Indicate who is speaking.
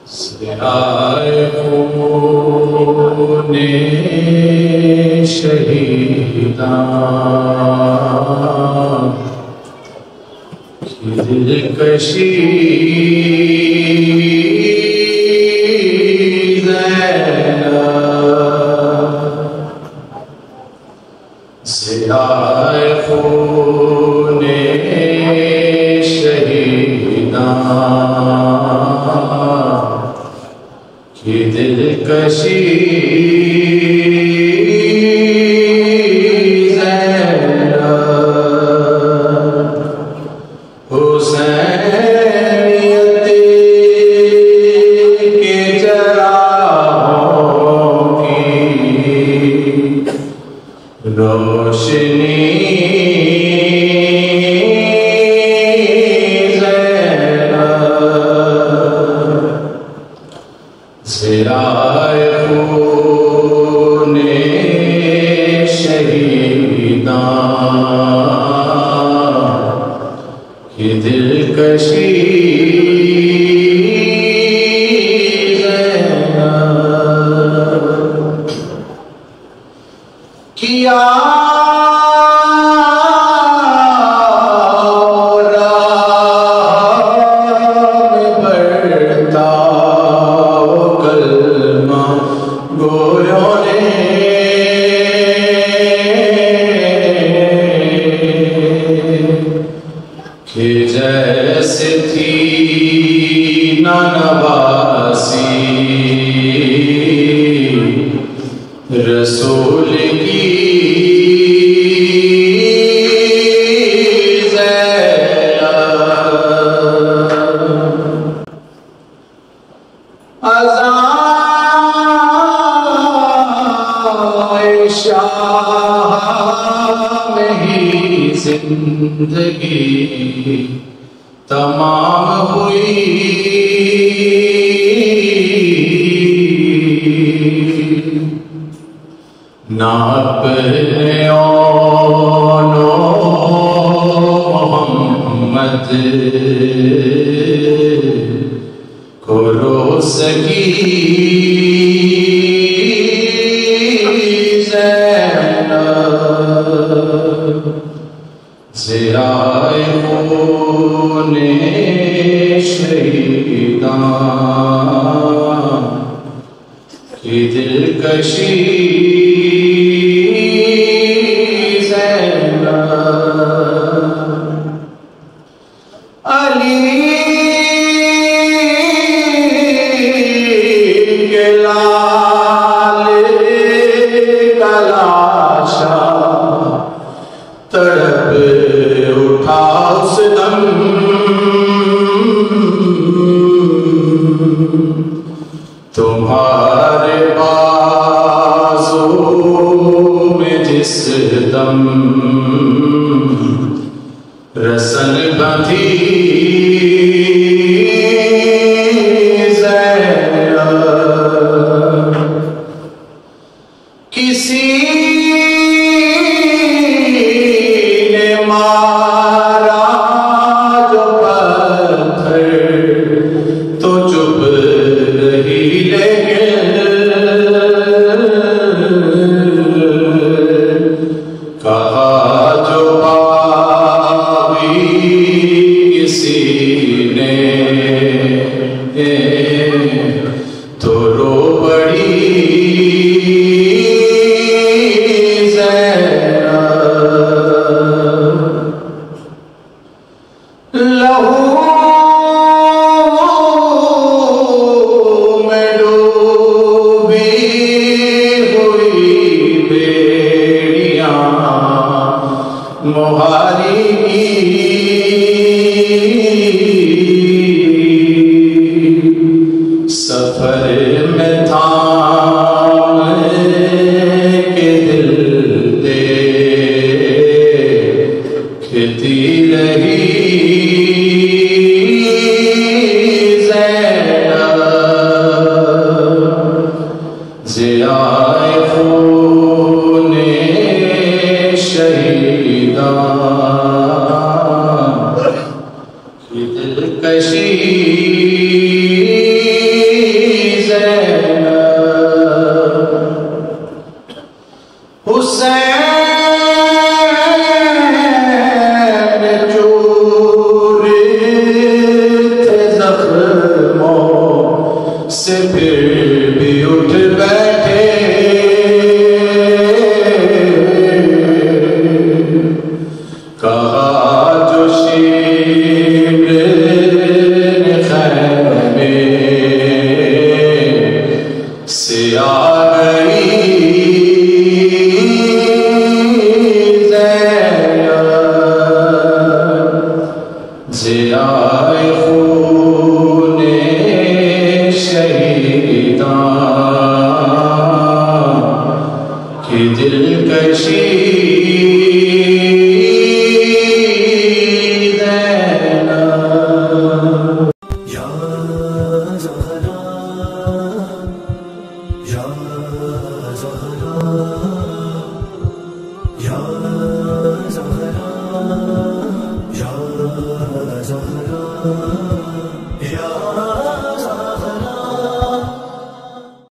Speaker 1: सिराए खूने शहीदा की दिलकशी सिराए खूने शहीदा की दिलकशी हुसैनियत के चरागों की रोशनी सिराए खूने शहीदा की दिलकशी किया कि जैसे थी नवासी रसूल की शाह में ही जिंदगी तमाम हुई ना अपने ओनो मोहम्मद को रो सकी सिराए खूने शहीदा की दिलकशी अली के लाल का लाशा तड़प उठा उस दम तुम्हारे बाजू में जिस दम रसन बंधी किसी तो रो बड़ी लहू में डूबी हुई बेड़ियां मुहारी की सफर में थाम के दिल दे खेती रही ज़ियाए खूने शहीदा की दिलकशी उससे फिर भी उठ बैठे, कहा जो शीर खैमे से आ गई ज़ियाए खूने शहीदां की दिलकशी देना।
Speaker 2: या ज़हरा, या ज़हरा, या ज़हरा, या ज़हरा।